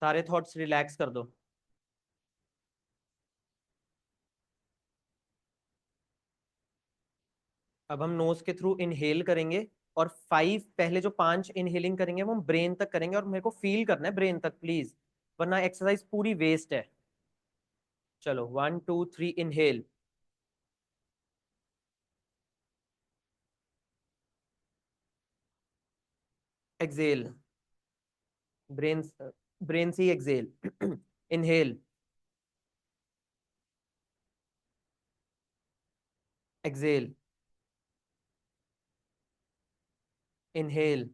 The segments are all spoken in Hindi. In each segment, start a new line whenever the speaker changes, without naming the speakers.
सारे थॉट्स रिलैक्स कर दो। अब हम नोज के थ्रू इनहेल करेंगे, और 5, पहले जो 5 इनहेलिंग करेंगे वो हम ब्रेन तक करेंगे, और मेरे को फील करना है ब्रेन तक प्लीज, वरना एक्सरसाइज पूरी वेस्ट है। चलो 1 2 3 इनहेल। एक्सेल। ब्रेन, ब्रेन से ही एक्सेल। इनहेल। एक्सेल। इनहेल।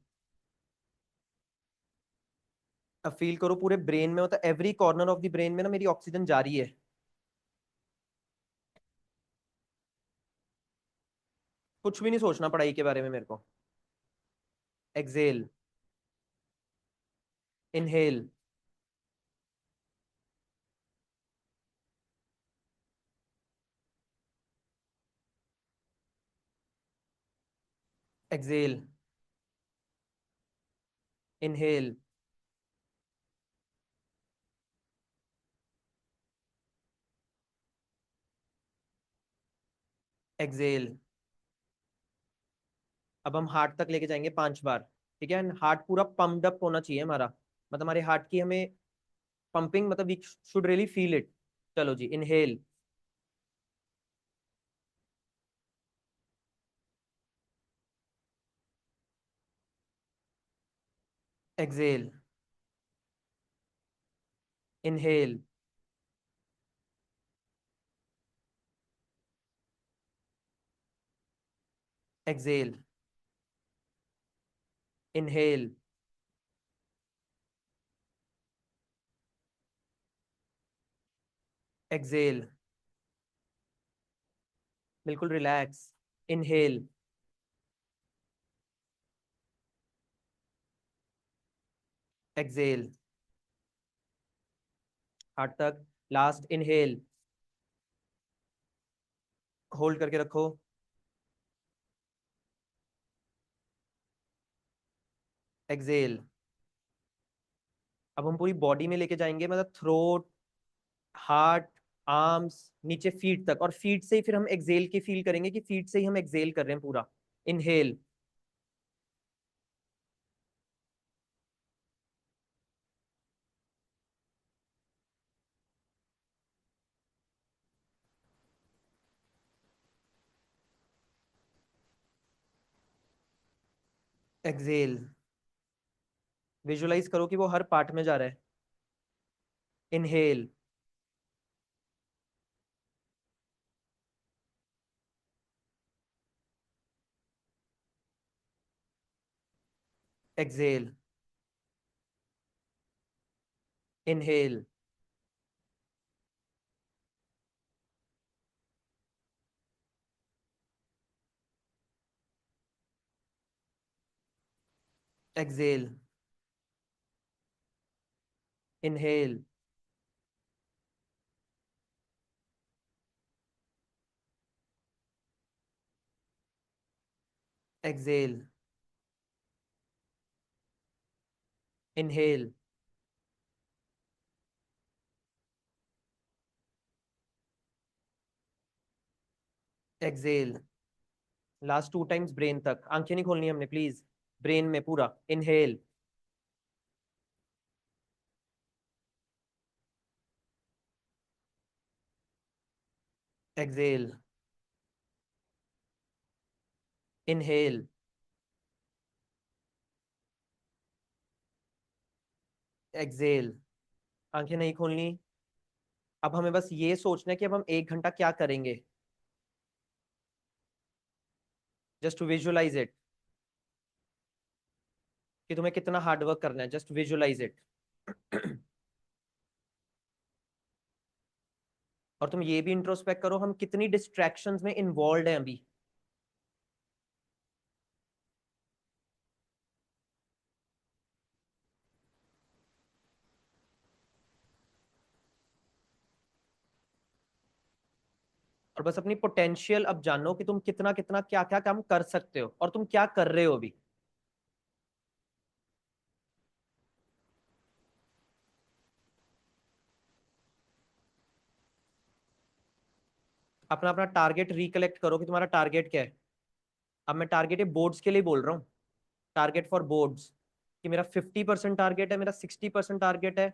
अब फील करो पूरे ब्रेन में, मतलब every corner of the brain में ना मेरी ऑक्सीजन जा रही है। कुछ भी नहीं सोचना पढ़ाई के बारे में मेरे को। Exhale. Inhale. Exhale. Inhale. Exhale. अब हम हार्ट तक लेके जाएंगे 5 बार। ठीक है, हार्ट पूरा पम्प्ड अप होना चाहिए हमारा, मतलब हमारे हार्ट की हमें पंपिंग, मतलब we should really feel it. चलो जी, inhale. Exhale. Inhale. Exhale. Inhale. Exhale. बिल्कुल रिलैक्स। इनहेल। एक्सेल। हार्ट तक। Last inhale. होल्ड करके रखो। एक्सेल। अब हम पूरी बॉडी में लेके जाएंगे, मतलब थ्रोट, हार्ट, आर्म्स, नीचे फीट तक, और फीट से ही फिर हम एक्सेल की फील करेंगे कि फीट से ही हम एक्सेल कर रहे हैं पूरा। इनहेल। एक्सेल। विजुलाइज करो कि वो हर पार्ट में जा रहा है। Inhale. Exhale. Inhale. Exhale. Inhale. Exhale. Inhale. Exhale. Last 2 times brain तक, आंखें नहीं खोलनी हमने प्लीज, ब्रेन में पूरा। इनहेल। एक्सेल। इनहेल। एक्सेल। आंखें नहीं खोलनी। अब हमें बस ये सोचना है कि अब हम 1 घंटा क्या करेंगे। जस्ट विजुलाइज इट, कि तुम्हें कितना हार्ड वर्क करना है, जस्ट विजुलाइज इट। और तुम ये भी इंट्रोस्पेक्ट करो हम कितनी डिस्ट्रैक्शंस में इन्वॉल्व हैं अभी। और बस अपनी पोटेंशियल अब जानो कि तुम कितना कितना क्या क्या काम कर सकते हो, और तुम क्या कर रहे हो अभी। अपना अपना टारगेट रिकलेक्ट करो कि तुम्हारा टारगेट क्या है। अब मैं टारगेट बोर्ड्स के लिए बोल रहा हूँ, टारगेट फॉर बोर्ड्स, कि मेरा 50% टारगेट है, मेरा 60% टारगेट है,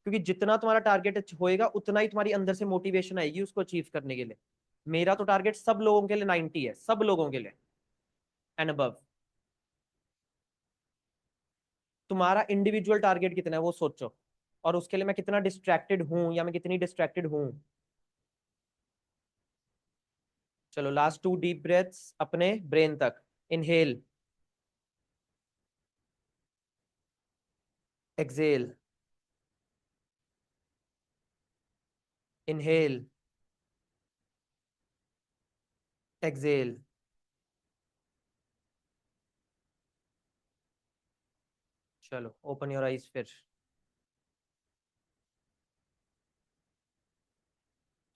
क्योंकि जितना तुम्हारा टारगेट होएगा उतना ही तुम्हारी अंदर से मोटिवेशन आएगी उसको अचीव करने के लिए। मेरा तो टारगेट सब लोगों के लिए 90 है, सब लोगों के लिए एंड अबव। तुम्हारा इंडिविजुअल टारगेट कितना है वो सोचो, और उसके लिए मैं कितना डिस्ट्रैक्टेड हूं या मैं कितनी डिस्ट्रैक्टेड हूं। चलो लास्ट 2 डीप ब्रेथ्स अपने ब्रेन तक। Inhale, exhale, inhale, exhale. चलो ओपन योर आईज फिर।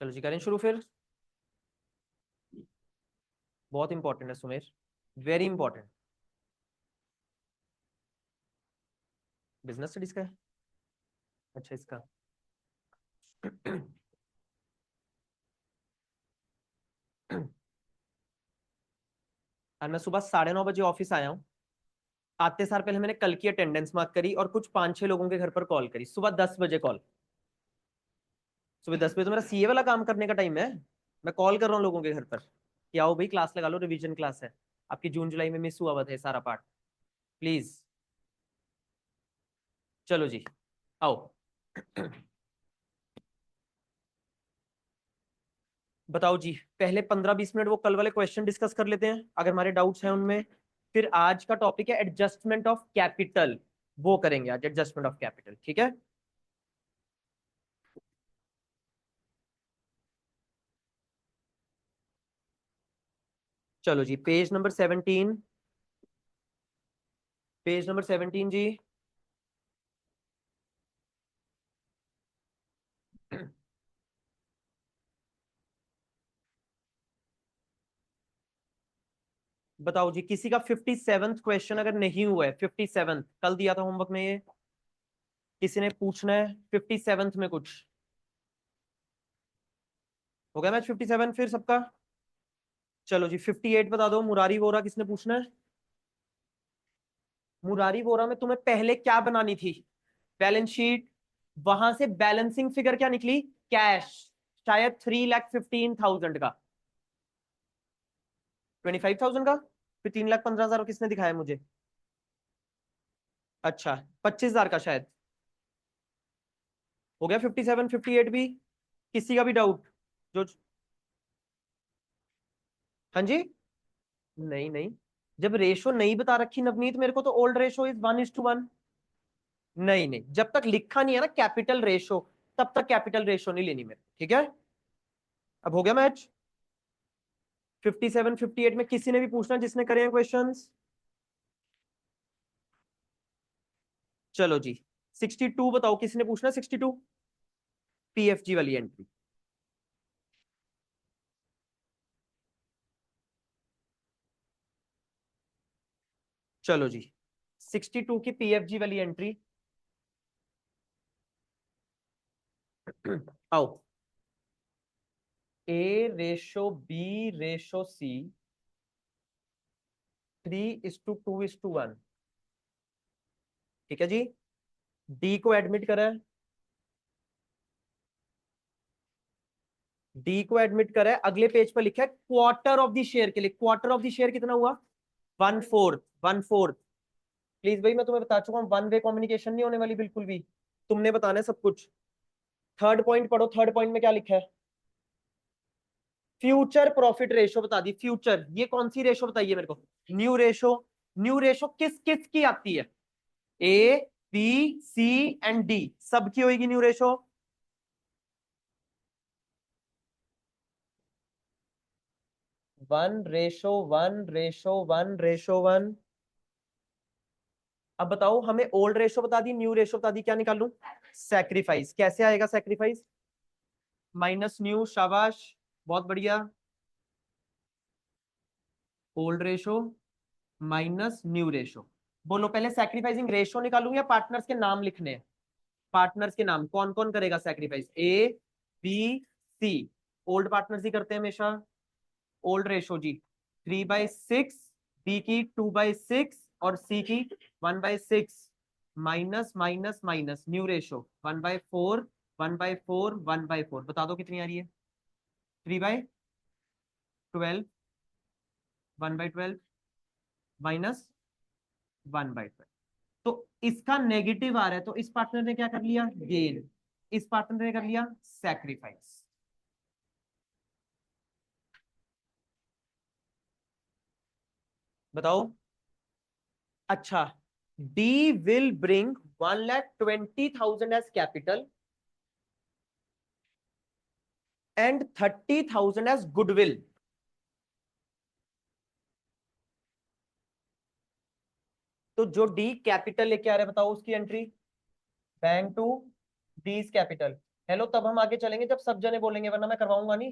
चलो जी करें शुरू फिर। बहुत इंपॉर्टेंट है Sumer, very important. Business studies का है? अच्छा इसका। और मैं सुबह 9:30 बजे ऑफिस आया हूँ। आते सार पहले मैंने कल की अटेंडेंस मार्क करी और कुछ 5-6 लोगों के घर पर कॉल करी। सुबह 10 बजे कॉल। सुबह 10 बजे तो मेरा सीए वाला काम करने का टाइम है। मैं कॉल कर रहा हूँ लोगों के घर पर कि आओ भाई क्लास लगा लो, रिवीजन क्लास है आपकी, जून जुलाई में मिस हुआ है सारा पार्ट, प्लीज। चलो जी आओ। बताओ जी, पहले 15-20 मिनट वो कल वाले क्वेश्चन डिस्कस कर लेते हैं अगर हमारे डाउट्स हैं उनमें। फिर आज का टॉपिक है एडजस्टमेंट ऑफ कैपिटल, वो करेंगे आज एडजस्टमेंट ऑफ कैपिटल, ठीक है। चलो जी पेज नंबर 17, पेज नंबर 17 जी। बताओ जी, किसी का 57th क्वेश्चन अगर नहीं हुआ है, 57th कल दिया था होमवर्क में ये, किसी ने पूछना है 57th में कुछ? हो गया मैच 57 फिर सबका? चलो जी 58 बता दो, मुरारी वोरा किसने पूछना है? मुरारी वोरा में तुम्हें पहले क्या बनानी थी? बैलेंस शीट, वहां से बैलेंसिंग फिगर क्या निकली? कैश, शायद 3,15,000 का, 25,000 का, फिर 3,15,000 किसने दिखाया मुझे? अच्छा 25,000 का शायद। हो गया 57 58 भी? किसी का भी डाउट? जो, हाँ जी, नहीं नहीं, जब रेशो नहीं बता रखी नवनीत मेरे को, तो ओल्ड रेशो इज 1:1। नहीं नहीं, जब तक लिखा नहीं है ना कैपिटल रेशो, तब तक कैपिटल रेशो नहीं लेनी मेरे, ठीक है। अब हो गया मैच। 57 58 में किसी ने भी पूछना जिसने करे हैं क्वेश्चंस? चलो जी 62 बताओ, किसी ने पूछना 62? पीएफजी वाली एंट्री। चलो जी 62 की पीएफजी वाली एंट्री। आओ, ए रेशो बी रेशो सी 3:2:1, ठीक है जी। डी को एडमिट करा है, डी को एडमिट करा है, अगले पेज पर लिखा है क्वार्टर ऑफ द शेयर के लिए। क्वार्टर ऑफ द शेयर कितना हुआ? 1/4, 1/4। प्लीज भाई मैं तुम्हें बता चुका हूँ, वन वे कम्युनिकेशन नहीं होने वाली बिल्कुल भी, तुमने बताना है सब कुछ। थर्ड पॉइंट पढ़ो, थर्ड पॉइंट में क्या लिखा है? फ्यूचर प्रॉफिट रेशो बता दी, फ्यूचर, ये कौन सी रेशो बताइए मेरे को? New ratio. न्यू रेशो किस किस की आती है? A B C and D, सबकी होगी न्यू रेशो। 1:1:1:1। अब बताओ, हमें ओल्ड रेशो बता दी, न्यू रेशो बता दी, क्या निकालूं? सैक्रिफाइस। कैसे आएगा सैक्रिफाइस? माइनस न्यू, शाबाश, बहुत बढ़िया। Old ratio minus new ratio. बोलो पहले सैक्रिफाइसिंग रेशो निकालूं या पार्टनर्स के नाम लिखने हैं? पार्टनर्स के नाम, कौन कौन करेगा sacrifice? A B C. Old partners ही करते हैं हमेशा। ओल्ड रेशो जी 3/6, बी की 2/6 और सी की 1/6, minus minus minus new ratio 1/4, 1/4, 1/4। बता दो कितनी आ रही है? 3/12, 1/12 माइनस 1/12। तो इसका नेगेटिव आ रहा है, तो इस पार्टनर ने क्या कर लिया? गेन। इस पार्टनर ने कर लिया सैक्रिफाइस। बताओ। अच्छा, D will bring 1,20,000 as capital and 30,000 as goodwill. तो जो डी कैपिटल लेके आ रहा है, बताओ उसकी entry. Bank to D is capital. Hello, तब हम आगे चलेंगे जब सब जने बोलेंगे, वरना मैं करवाऊंगा नहीं।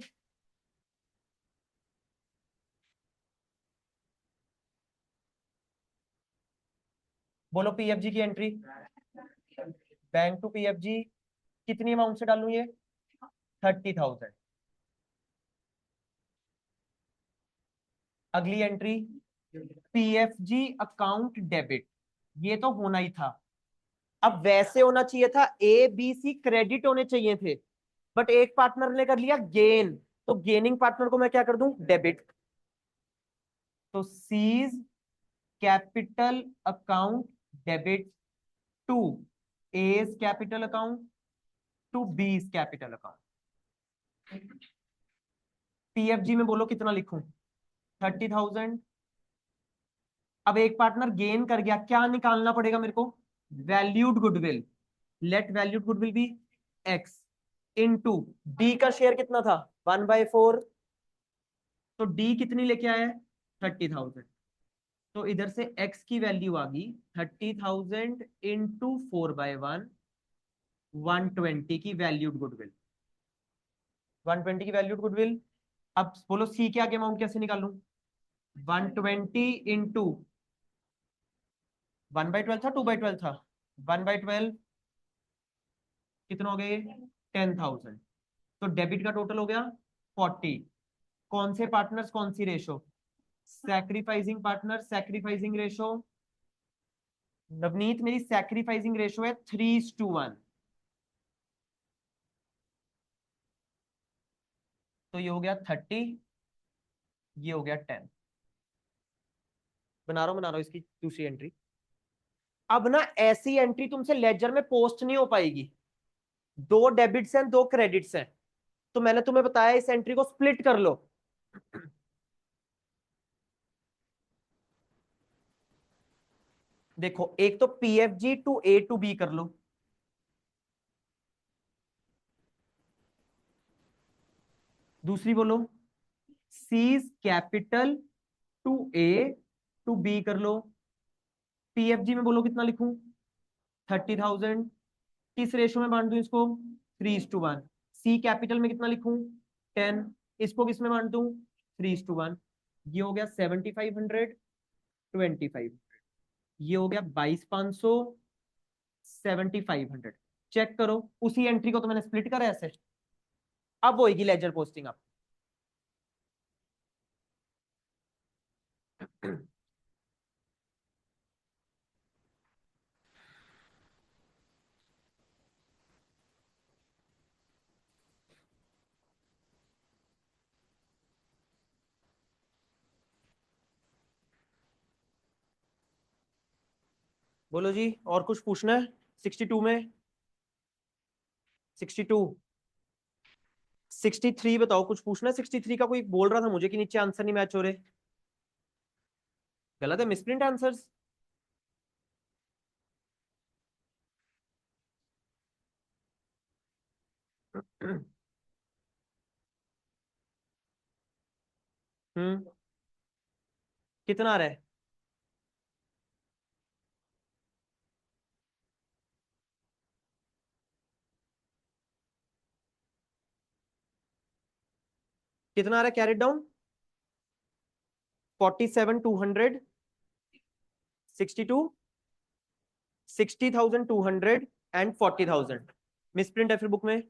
बोलो पीएफजी की एंट्री। बैंक टू पीएफजी कितनी अमाउंट से डालू ये? 30,000। अगली एंट्री पीएफजी अकाउंट डेबिट। ये तो होना ही था। अब वैसे होना चाहिए था, ए बी सी क्रेडिट होने चाहिए थे, बट एक पार्टनर ने कर लिया गेन, तो गेनिंग पार्टनर को मैं क्या कर दूं? डेबिट। तो C's capital account debit to A's capital account to B's capital account. PFG में बोलो कितना लिखूं? 30,000। अब एक पार्टनर गेन कर गया, क्या निकालना पड़ेगा मेरे को? Valued goodwill. Let valued goodwill be x into D का शेयर कितना था? 1/4। तो डी कितनी लेके आया है? 30,000। तो इधर से x की वैल्यू आ गई 30,000 इंटू 4/1, 120 की वैल्यूड गुडविल। 120 की वैल्यूड गुडविल। अब बोलो सी के आगे अमाउंट कैसे निकालूं? 120 इंटू 1/12 था, 2/12 था? 1/12 कितना हो गए? 10,000। तो डेबिट का टोटल हो गया 40। कौन से पार्टनर्स, कौन सी ratio? Sacrificing partner, sacrificing ratio. Navneet, मेरी सैक्रिफाइसिंग रेशो है 3:1। तो ये हो गया 30, ये हो गया 10। बना रहा हूं इसकी दूसरी एंट्री। अब ना ऐसी एंट्री तुमसे लेजर में पोस्ट नहीं हो पाएगी। दो डेबिट्स हैं, दो क्रेडिट्स हैं, तो मैंने तुम्हें बताया इस एंट्री को स्प्लिट कर लो। देखो, एक तो PFG to A to B कर लो, दूसरी बोलो C's capital to A to B कर लो। पीएफजी में बोलो कितना लिखूं? 30,000। किस रेशो में बांट दूं इसको? 3:1। सी कैपिटल में कितना लिखूं? 10। इसको किस में बांट दूं? 3:1। ये हो गया 7,500, 25। ये हो गया 22,500, 7,500। चेक करो, उसी एंट्री को तो मैंने स्प्लिट करा ऐसे। अब होगी लेजर पोस्टिंग आप। बोलो जी, और कुछ पूछना है? 62 में 62, 63 बताओ, कुछ पूछना है? 63 का कोई बोल रहा था मुझे कि नीचे आंसर नहीं मैच हो रहे। गलत है, मिसप्रिंट आंसर्स। हम्म। कितना आ रहा है? कितना आ रहा है कैरेट डाउन? 47,200, 62, 60,200 एंड 40,000। मिसप्रिंट है फिर बुक में।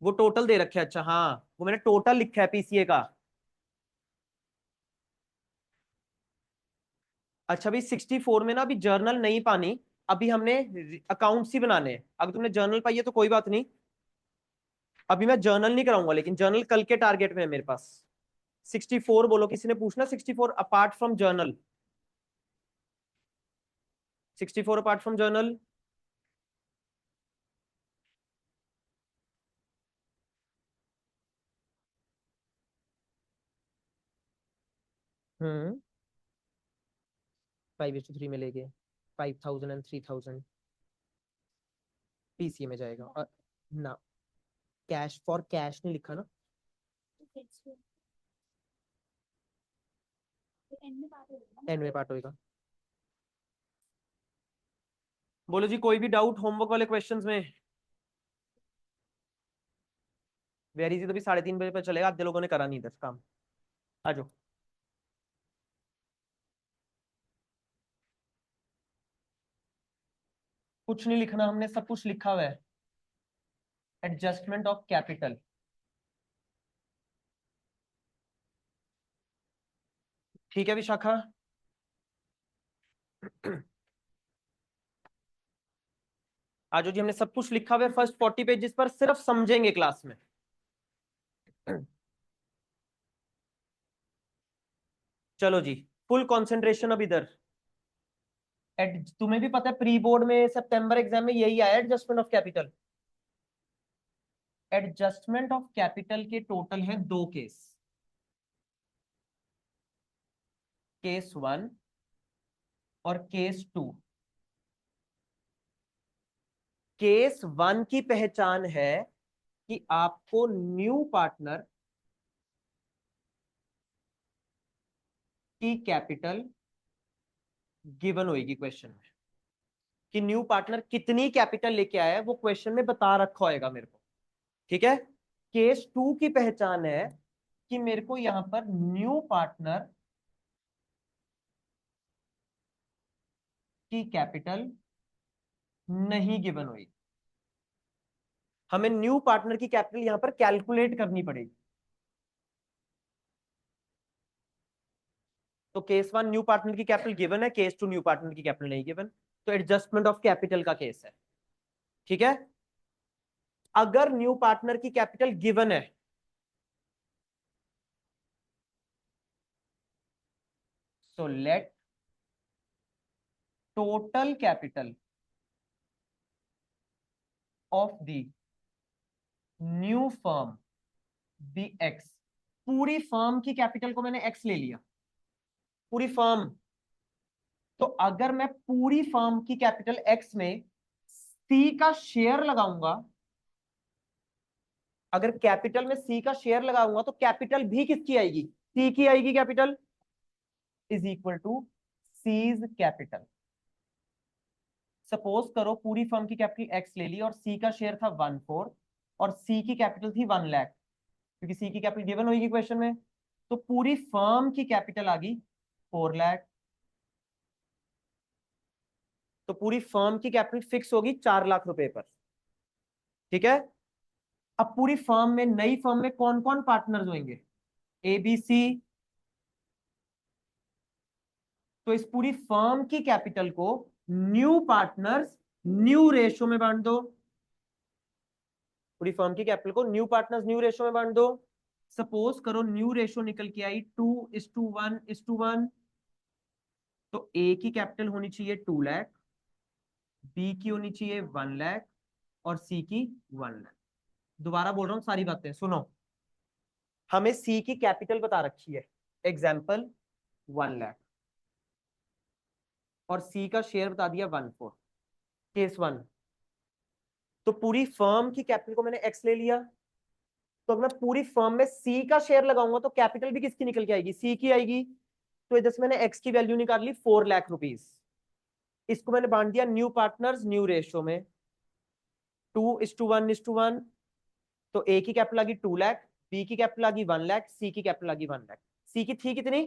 वो टोटल दे रखे है, अच्छा हाँ, वो मैंने टोटल लिखा है पीसीए का। अच्छा भाई 64 में ना अभी जर्नल नहीं पानी, अभी हमने अकाउंट्स ही बनाने हैं। अगर तुमने जर्नल पाई है तो कोई बात नहीं, अभी मैं जर्नल नहीं कराऊंगा, लेकिन जर्नल कल के टारगेट में है मेरे पास। 64 बोलो, किसी ने पूछना 64 apart from journal, 64 apart from journal. Hmm, 5:3 में लेके 5000 एंड 3000 पीसीए में जाएगा। और ना, कैश फॉर कैश नहीं लिखा ना। एंड में पार्ट होएगा। बोलो जी, कोई भी डाउट होमवर्क वाले क्वेश्चंस में? वेरी इजी, तो भी 3:30 बजे पर चलेगा, आधे लोगों ने करा नहीं दस काम। आ जाओ। कुछ नहीं लिखना, हमने सब कुछ लिखा हुआ है। Adjustment of capital. ठीक है विशाखा। आज जी हमने सब कुछ लिखा हुआ है फर्स्ट 40 पेजेस पर, सिर्फ समझेंगे क्लास में। चलो जी, फुल कंसंट्रेशन अब इधर। तुम्हें भी पता है प्री बोर्ड में सितंबर एग्जाम में यही आया, adjustment of capital. Adjustment of capital के टोटल है 2 केस। केस 1 और केस 2। केस 1 की पहचान है कि आपको न्यू पार्टनर की कैपिटल गिवन होगी क्वेश्चन में, कि न्यू पार्टनर कितनी कैपिटल लेके आया है वो क्वेश्चन में बता रखा होएगा मेरे को। ठीक है। केस 2 की पहचान है कि मेरे को यहां पर न्यू पार्टनर की कैपिटल नहीं गिवन हुई। हमें न्यू पार्टनर की कैपिटल यहां पर कैलकुलेट करनी पड़ेगी। तो केस 1 न्यू पार्टनर की कैपिटल गिवन है, केस 2 न्यू पार्टनर की कैपिटल नहीं गिवन। तो एडजस्टमेंट ऑफ कैपिटल का केस है। ठीक है। अगर न्यू पार्टनर की कैपिटल गिवन है, so let total capital of the new firm be x. पूरी फर्म की कैपिटल को मैंने एक्स ले लिया, पूरी फर्म। तो अगर मैं पूरी फर्म की कैपिटल एक्स में सी का शेयर लगाऊंगा, अगर कैपिटल में सी का शेयर लगाऊंगा तो कैपिटल भी किसकी आएगी? सी की आएगी capital, is equal to C's capital. Suppose करो पूरी फर्म की कैपिटल एक्स ले ली और सी का शेयर था 1/4 और सी की कैपिटल थी 1 लाख, क्योंकि सी की कैपिटल गिवन होगी क्वेश्चन में। तो पूरी फर्म की कैपिटल आ गई 4 लाख। तो पूरी फर्म की कैपिटल फिक्स होगी 4 लाख रुपए पर। ठीक है। अब पूरी फर्म में, नई फर्म में कौन कौन पार्टनर्स होंगे? A B C. तो इस पूरी फर्म की कैपिटल को न्यू पार्टनर्स न्यू रेशो में बांट दो। पूरी फर्म की कैपिटल को न्यू पार्टनर्स न्यू रेशो में बांट दो। सपोज करो न्यू रेशो निकल के आई 2:1:1। तो ए की कैपिटल होनी चाहिए 2 लाख, बी की होनी चाहिए 1 लाख और सी की 1 लाख। दोबारा बोल रहा हूं, सारी बातें सुनो। हमें सी की कैपिटल बता रखी है, एग्जाम्पल 1 लाख, और सी का शेयर बता दिया 1/4। केस 1। तो पूरी फर्म की कैपिटल को मैंने एक्स ले लिया। तो अगर मैं पूरी फर्म में सी का शेयर लगाऊंगा तो कैपिटल भी किसकी निकल के आएगी? सी की आएगी। तो इधर से मैंने एक्स की वैल्यू निकाल ली 4 लाख रुपीज। इसको मैंने बांट दिया न्यू पार्टनर्स न्यू रेशो में, 2:1:1। तो ए की कैपिटल आ गई 2 लाख, बी की कैपिटल आ गई 1 लाख, सी की कैपिटल आ गई 1 लाख। सी की थी कितनी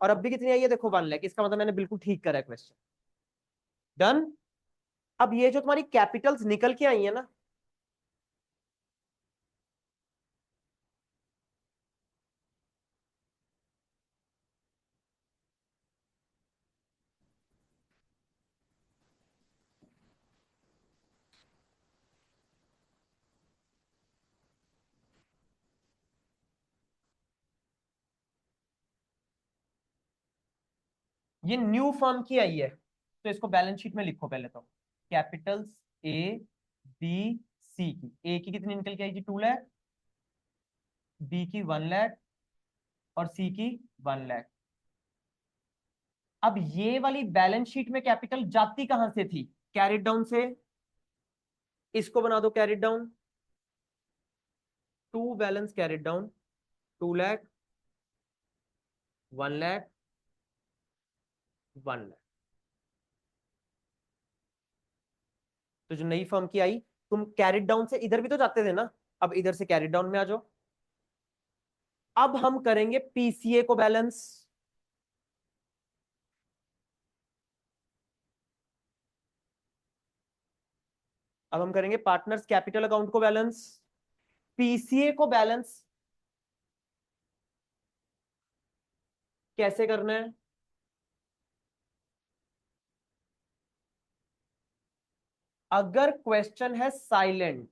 और अब भी कितनी आई है? देखो 1 लाख। इसका मतलब मैंने बिल्कुल ठीक करा है क्वेश्चन। डन। अब ये जो तुम्हारी कैपिटल्स निकल के आई है ना, ये न्यू फर्म की आई है, तो इसको बैलेंस शीट में लिखो पहले तो। कैपिटल्स ए बी सी की, ए की कितनी निकल के आई थी 2 लाख, बी की 1 लाख और सी की 1 लाख। अब ये वाली बैलेंस शीट में कैपिटल जाती कहां से थी? कैरिड डाउन से। इसको बना दो carried down, to balance carried down, 2 lakh, 1 lakh, 1 lakh. तो जो नई फर्म की आई, तुम कैरिड डाउन से इधर भी तो जाते थे ना, अब इधर से कैरिड डाउन में आ जाओ। अब हम करेंगे पीसीए को बैलेंस। अब हम करेंगे पार्टनर्स कैपिटल अकाउंट को बैलेंस। पीसीए को बैलेंस कैसे करना है? अगर क्वेश्चन है साइलेंट,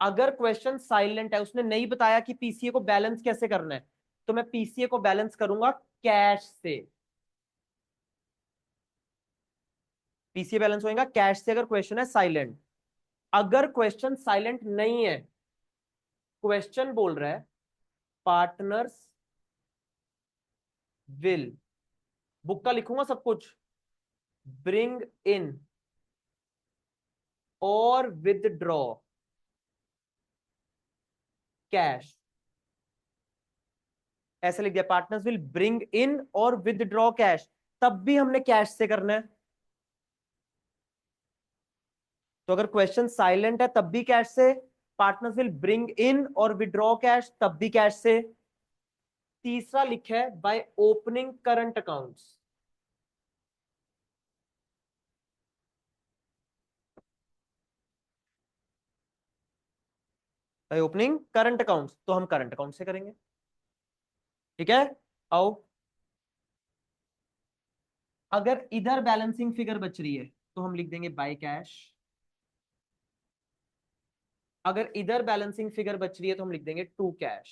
अगर क्वेश्चन साइलेंट है, उसने नहीं बताया कि पीसीए को बैलेंस कैसे करना है, तो मैं पीसीए को बैलेंस करूंगा कैश से। पीसीए बैलेंस होगा कैश से अगर क्वेश्चन है साइलेंट। अगर क्वेश्चन साइलेंट नहीं है, क्वेश्चन बोल रहा है पार्टनर्स विल, बुक का लिखूंगा सब कुछ, ब्रिंग इन और विदड्रॉ कैश, ऐसे लिख दिया पार्टनर्स विल ब्रिंग इन और विदड्रॉ कैश। तब भी हमने कैश से करना है। तो अगर क्वेश्चन साइलेंट है तब भी कैश से, पार्टनर्स विल ब्रिंग इन और विड्रॉ कैश तब भी कैश से। तीसरा लिखा है by opening current accounts. By opening current accounts, तो हम करंट अकाउंट से करेंगे। ठीक है, आओ। अगर इधर बैलेंसिंग फिगर बच रही है तो हम लिख देंगे बाय कैश। अगर इधर बैलेंसिंग फिगर बच रही है तो हम लिख देंगे टू कैश।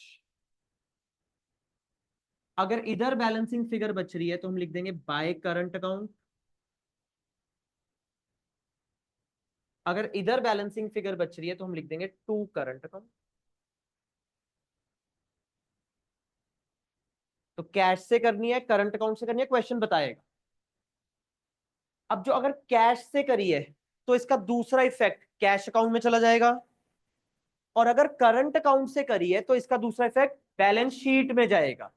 अगर इधर बैलेंसिंग फिगर बच रही है तो हम लिख देंगे बाय करंट अकाउंट। अगर इधर बैलेंसिंग फिगर बच रही है तो हम लिख देंगे टू करंट अकाउंट। तो कैश से करनी है, करंट अकाउंट से करनी है, क्वेश्चन बताएगा। अब जो अगर कैश से करी है तो इसका दूसरा इफेक्ट कैश अकाउंट में चला जाएगा, और अगर करंट अकाउंट से करी है तो इसका दूसरा इफेक्ट बैलेंस शीट में जाएगा।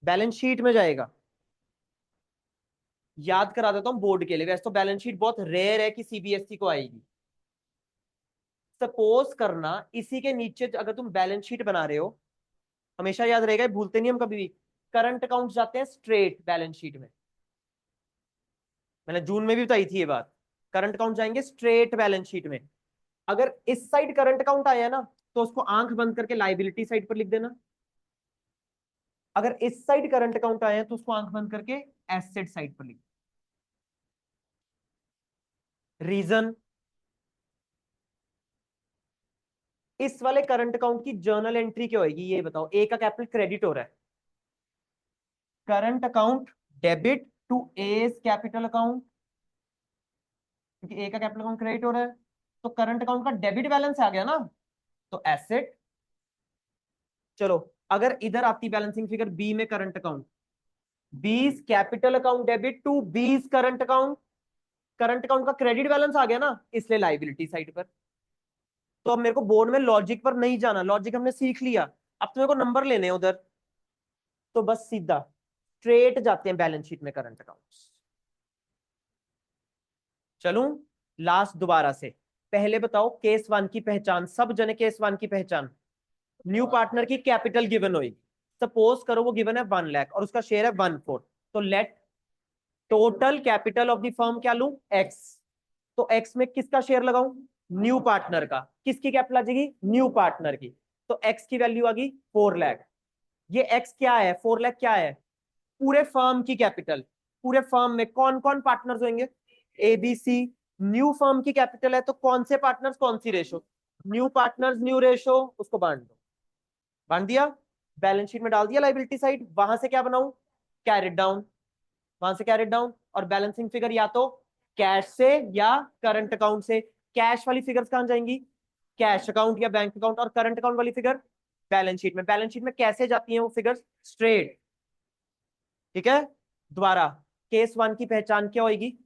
बैलेंस शीट में जाएगा। याद करा देता हूं बोर्ड के लिए, वैसे तो बैलेंस शीट बहुत रेयर है कि सीबीएसई को आएगी। सपोज करना इसी के नीचे अगर तुम बैलेंस शीट बना रहे हो, हमेशा याद रहेगा, भूलते नहीं हम कभी भी, करंट अकाउंट जाते हैं स्ट्रेट बैलेंस शीट में। मैंने जून में भी बताई थी ये बात, करंट अकाउंट जाएंगे स्ट्रेट बैलेंस शीट में। अगर इस साइड करंट अकाउंट आया ना, तो उसको आंख बंद करके लाइबिलिटी साइड पर लिख देना। अगर इस साइड करंट अकाउंट आया है तो उसको आंख बंद करके एसेट साइड पर लिख। रीजन, इस वाले करंट अकाउंट की जर्नल एंट्री क्या होगी ये बताओ। ए का कैपिटल क्रेडिट हो रहा है, current account debit to A's capital account, क्योंकि ए का कैपिटल अकाउंट क्रेडिट हो रहा है, तो करंट अकाउंट का डेबिट बैलेंस आ गया ना, तो एसेट। चलो, अगर इधर आती बैलेंसिंग फिगर बी में current account, 20 capital account debit to 20 current account, current account का क्रेडिट बैलेंस आ गया ना, इसलिए लाइबिलिटी साइड पर। तो अब मेरे को बोर्ड में लॉजिक पर नहीं जाना, लॉजिक हमने सीख लिया, अब तो मेरे को नंबर लेने हैं उधर। तो बस सीधा स्ट्रेट जाते हैं बैलेंस शीट में करंट अकाउंट्स। चलूं लास्ट दोबारा से, पहले बताओ केस वन की पहचान, सब जने केस वन की पहचान। न्यू पार्टनर की कैपिटल गिवन होगी, सपोज करो वो गिवन है 1 लाख और उसका शेयर है 1/4, तो let total capital of the firm क्या लूं, एक्स। तो एक्स में किसका शेयर लगाऊं, न्यू पार्टनर का। किसकी कैपिटल आ जाएगी, न्यू पार्टनर की। तो एक्स की वैल्यू आ गई 4 लाख। ये एक्स क्या है, 4 लाख क्या है, पूरे फर्म की कैपिटल। पूरे फर्म में कौन कौन पार्टनर्स होंगे, एबीसी। न्यू फर्म की कैपिटल है तो कौन से पार्टनर्स कौन सी ratio, new partners new ratio, उसको बांट दो। बांट दिया। बैलेंस शीट में डाल दिया लाइबिलिटी साइड, वहां से क्या बनाऊं, कैरेट डाउन, वहां से कैरेट डाउन, और बैलेंसिंग फिगर या तो कैश से या करंट अकाउंट से। कैश वाली फिगर्स कहां जाएंगी, कैश अकाउंट या बैंक अकाउंट, और करंट अकाउंट वाली फिगर बैलेंस शीट में। बैलेंस शीट में कैसे जाती हैं वो फिगर्स, स्ट्रेट। ठीक है, दोबारा केस वन की पहचान क्या होगी,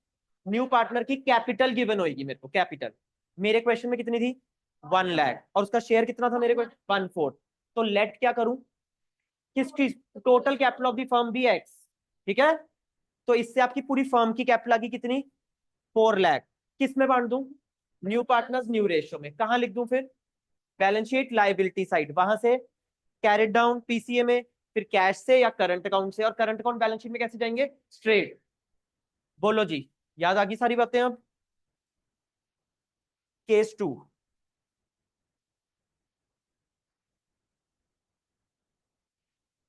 न्यू पार्टनर की कैपिटल गिवन होगी मेरे को, कैपिटल मेरे क्वेश्चन में कितनी थी 1 लाख, और उसका शेयर कितना था मेरे को 1/4। तो लेट क्या करूं, किसकी, total capital of the firm भी एक्स। ठीक है, तो इससे आपकी पूरी फर्म की कैपिटल आ गई कितनी 4 लाख। किस में बांट दूं, न्यू पार्टनर्स न्यू रेशियो में। कहां लिख दूं फिर, बैलेंस शीट लाइबिलिटी साइड, वहां से कैरेट डाउन पीसीए में, फिर कैश से या करंट अकाउंट से, और करंट अकाउंट बैलेंस शीट में कैसे जाएंगे, स्ट्रेट। बोलो जी, याद आ गई सारी बातें अब। केस टू,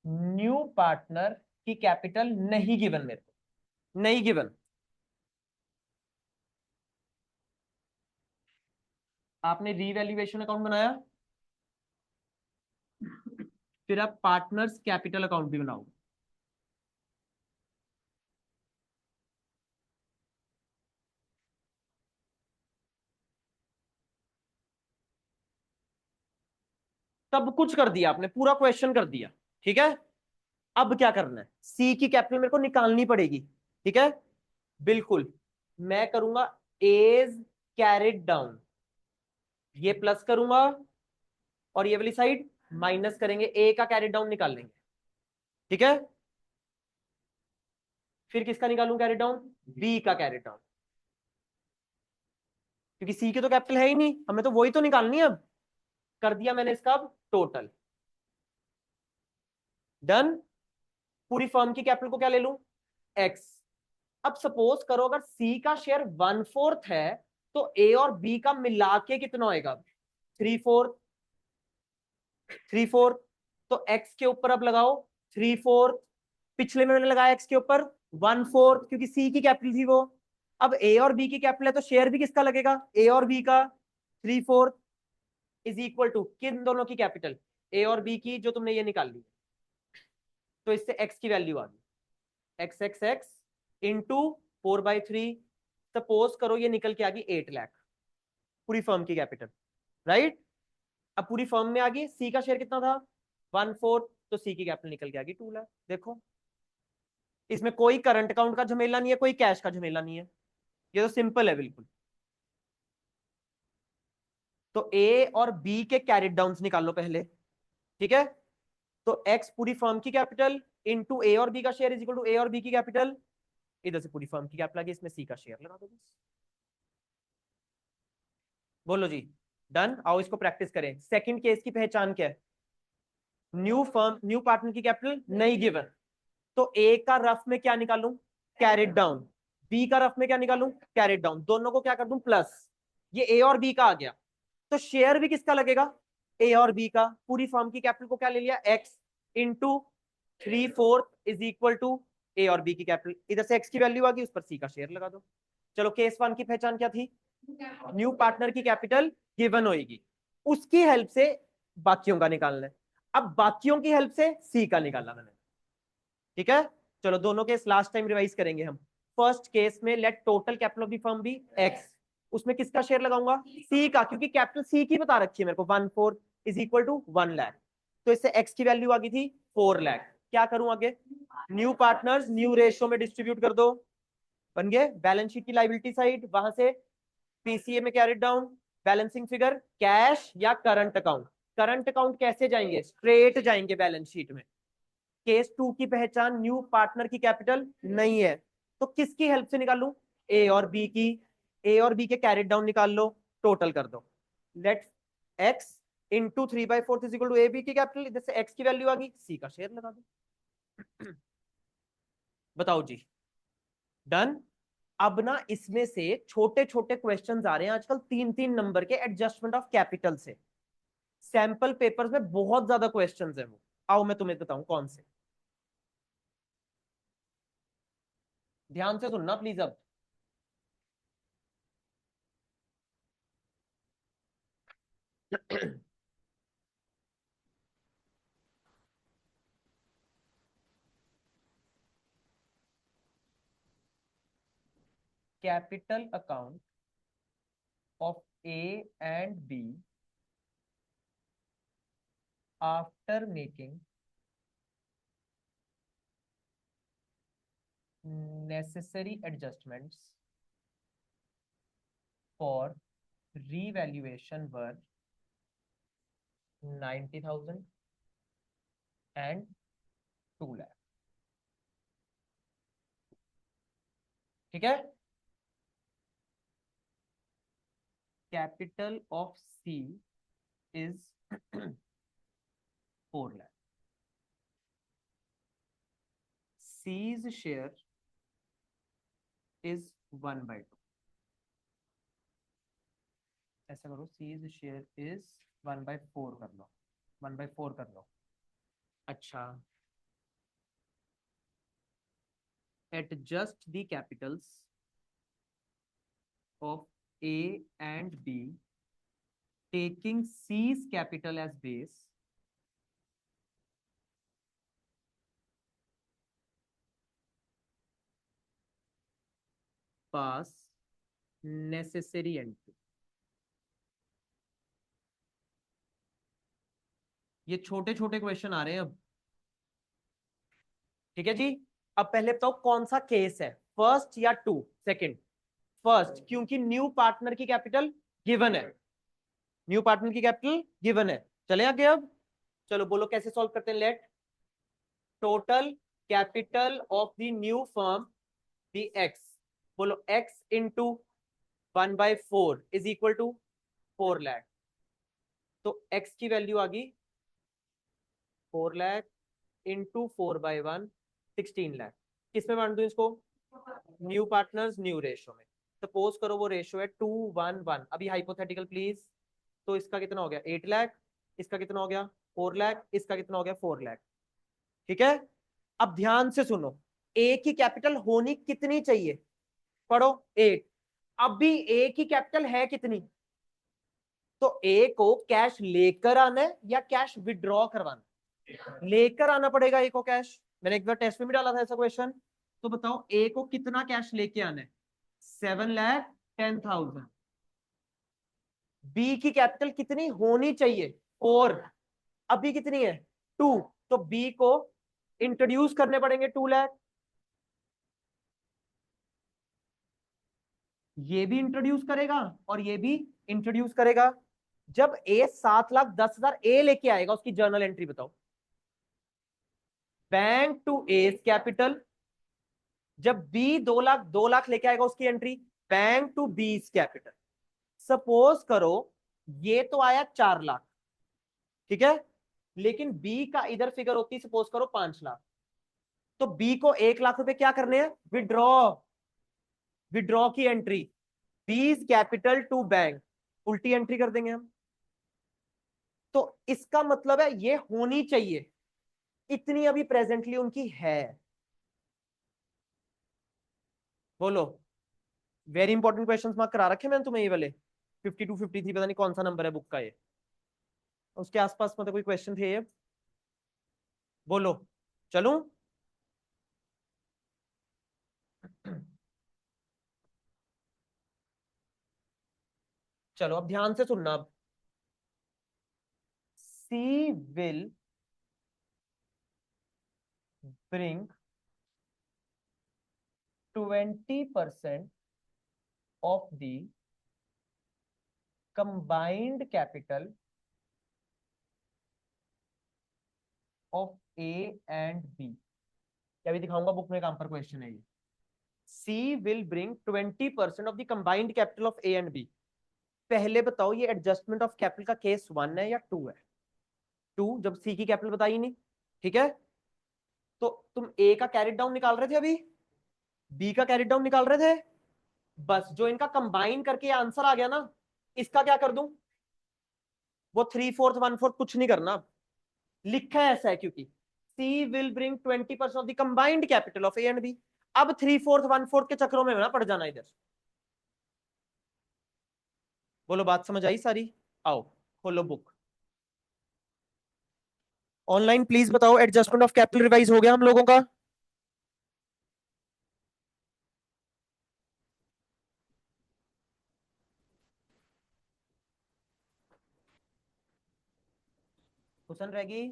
न्यू पार्टनर की कैपिटल नहीं गिवन मेरे को, नहीं गिवन। आपने रीवैल्यूएशन अकाउंट बनाया, फिर आप पार्टनर्स कैपिटल अकाउंट भी बनाओ। सब कुछ कर दिया आपने, पूरा क्वेश्चन कर दिया। ठीक है, अब क्या करना है, सी की कैपिटल मेरे को निकालनी पड़ेगी। ठीक है, बिल्कुल, मैं करूंगा एज कैरिड डाउन, ये प्लस करूंगा, और ये वाली साइड माइनस करेंगे, ए का कैरिड डाउन निकाल लेंगे। ठीक है, फिर किसका निकालूं कैरिड डाउन, बी का कैरिड डाउन, क्योंकि सी की तो कैपिटल है ही नहीं, हमें तो वही तो निकालनी है। अब कर दिया मैंने इसका अब टोटल, डन। पूरी फर्म की कैपिटल को क्या ले लूं, एक्स। अब सपोज करो अगर सी का शेयर 1/4 है, तो ए और बी का मिला के कितना होएगा, 3/4, 3/4। तो एक्स के ऊपर अब लगाओ 3/4, पिछले में मैंने लगाया एक्स के ऊपर 1/4, क्योंकि सी की कैपिटल थी वो। अब ए और बी की कैपिटल है, तो शेयर भी किसका लगेगा, ए और बी का, 3/4 इज इक्वल टू किन दोनों की कैपिटल, ए और बी की, जो तुमने ये निकाल ली। तो इससे एक्स की वैल्यू आ गई, x x x into 4/3। Suppose करो ये निकल के आ गई 8 लाख, पूरी फर्म की कैपिटल, राइट। अब पूरी फर्म में आ गई, सी का शेयर कितना था 1/4, तो सी की कैपिटल निकल के आ गई 2 लाख। देखो, इसमें कोई करंट अकाउंट का झमेला नहीं है, कोई कैश का झमेला नहीं है, ये तो सिंपल है बिल्कुल। तो ए और बी के कैरिड डाउन्स निकाल लो पहले। ठीक है, तो एक्स पूरी फर्म की कैपिटल इंटू ए और बी का share is equal to A और बी की कैपिटल, इधर से पूरी फर्म की कैपिटल आ गई, इसमें सी का शेयर लगा दो बस। बोलो जी, डन। आओ इसको प्रैक्टिस करें। सेकंड केस की पहचान क्या है, न्यू फर्म न्यू पार्टनर की कैपिटल नहीं गिवन, तो ए का रफ में क्या निकालूं, कैरिड डाउन, बी का रफ में क्या निकालूं, कैरिड डाउन, दोनों को क्या कर दूं प्लस, ये ए और बी का आ गया। तो शेयर भी किसका लगेगा, ए और बी का। पूरी फर्म की कैपिटल को क्या ले लिया, X into 3/4 is equal to A और बी की कैपिटल, इधर से एक्स की वैल्यू आ गई, उस पर सी का शेयर लगा दो। चलो, केस वन की पहचान क्या थी, न्यू पार्टनर की कैपिटल गिवन होगी, उसकी हेल्प से बाकियों का निकालना है। अब बाकियों की हेल्प से सी का निकालना मैंने। ठीक है, चलो दोनों केस लास्ट टाइम रिवाइज करेंगे हम। फर्स्ट केस में let total capital of the firm be x, उसमें किसका शेयर लगाऊंगा, सी का, क्योंकि कैपिटल सी की बता रखी है मेरे को 1/4 इज इक्वल टू 1 लाख। तो इससे एक्स की वैल्यू आ गई थी 4 लाख। क्या करूं आगे, न्यू पार्टनर्स न्यू रेशियो में डिस्ट्रीब्यूट कर दो, बन गए। बैलेंस शीट की लाइबिलिटी साइड, वहां से पीसीए में carried down, balancing figure cash या करंट अकाउंट। करंट अकाउंट कैसे जाएंगे, स्ट्रेट जाएंगे बैलेंस शीट में। केस टू की पहचान न्यू पार्टनर की कैपिटल नहीं है, तो किसकी हेल्प से निकालू, ए और बी की। ए और बी के कैरिड डाउन निकाल लो, टोटल कर दो, let x into 3/4 is equal to A B की कैपिटल, इधर से एक्स की वैल्यू आ गई, सी का शेयर लगा दो। बताओ जी, डन। अब ना इसमें से छोटे छोटे क्वेश्चंस आ रहे हैं आजकल, 3-3 नंबर के, एडजस्टमेंट ऑफ कैपिटल से। सैंपल पेपर्स में बहुत ज्यादा क्वेश्चंस है वो। आओ मैं तुम्हें बताऊं कौन से, ध्यान से सुनना प्लीज अब। Capital account of A and B after making necessary adjustments for revaluation were 90,000 and 2 lakh. ठीक है. Capital of C is 4 lakh. C's share is 1/2. ऐसा करो, C's share is 1/4 कर लो, 1/4 कर लो. अच्छा, adjust the capitals of A and B taking C's capital as base pass necessary entry. ये छोटे छोटे क्वेश्चन आ रहे हैं अब. ठीक है जी. अब पहले बताओ कौन सा केस है, फर्स्ट या टू? सेकंड. फर्स्ट, क्योंकि न्यू पार्टनर की कैपिटल गिवन है. न्यू पार्टनर की कैपिटल गिवन है. चले आगे अब. चलो बोलो कैसे सॉल्व करते हैं. Let total capital of the new firm be X. बोलो X into 1/4 is equal to 4 lakh. तो एक्स की वैल्यू आ गई 4 लाख इंटू 4/1 16 लाख. किसमें बांट दूं इसको? न्यू पार्टनर्स न्यू रेशो में. सपोज करो वो रेशो है 2:1:1. अभी हाइपोथेटिकल प्लीज. तो इसका कितना हो गया 8 लाख, इसका कितना हो गया 4 लाख, इसका कितना हो गया 4 लाख. ठीक है. अब ध्यान से सुनो, ए की कैपिटल होनी कितनी चाहिए? पढ़ो 8. अभी ए की कैपिटल है कितनी? तो ए को कैश लेकर आना है या कैश विड्रॉ करवाना? लेकर आना पड़ेगा ए को कैश. मैंने एक बार टेस्ट में भी डाला था ऐसा क्वेश्चन. तो बताओ ए को कितना कैश लेके आना है? 7,10,000. बी की कैपिटल कितनी होनी चाहिए? 4. अभी कितनी है? 2. तो बी को इंट्रोड्यूस करने पड़ेंगे 2 लाख. ये भी इंट्रोड्यूस करेगा और ये भी इंट्रोड्यूस करेगा. जब ए 7,10,000 ए लेके आएगा, उसकी जर्नल एंट्री बताओ. Bank to A's capital. जब बी 2 लाख लेके आएगा, उसकी entry bank to B's capital. Suppose करो ये तो आया 4 लाख. ठीक है. लेकिन बी का इधर फिगर होती है सपोज करो 5 लाख. तो बी को 1 लाख रुपए क्या करने हैं? विड्रॉ. विड्रॉ की entry B's capital to bank. उल्टी एंट्री कर देंगे हम. तो इसका मतलब है ये होनी चाहिए. इतनी अभी प्रेजेंटली उनकी है. बोलो. वेरी इंपॉर्टेंट क्वेश्चंस मार्क करा रखे मैंने तुम्हें ये वाले. 52 53 पता नहीं कौन सा नंबर है बुक का ये. उसके आसपास मतलब कोई क्वेश्चन थे ये? बोलो. चलूं? चलो अब ध्यान से सुनना. अब सी will bring 20% of the combined capital of A and B. क्या भी दिखाऊंगा बुक में, काम पर क्वेश्चन है ये. C will bring 20% of the combined capital of A and B. पहले बताओ ये एडजस्टमेंट ऑफ कैपिटल का केस 1 है या 2 है? 2, जब C की कैपिटल बताई नहीं. ठीक है. तो तुम A का कैरी डाउन निकाल रहे थे, अभी B का कैरी डाउन निकाल रहे थे. बस जो इनका कंबाइन करके आंसर आ गया ना, इसका क्या कर दूं? वो 3/4 1/4 कुछ नहीं करना. लिखा है ऐसा है क्योंकि C will bring 20% of the combined capital of A and B. अब 3/4 1/4 के चक्रों में ना पड़ जाना इधर. बोलो बात समझ आई सारी? आओ खोलो बुक. ऑनलाइन प्लीज बताओ एडजस्टमेंट ऑफ कैपिटल रिवाइज हो गया हम लोगों का? क्वेश्चन रहेगी।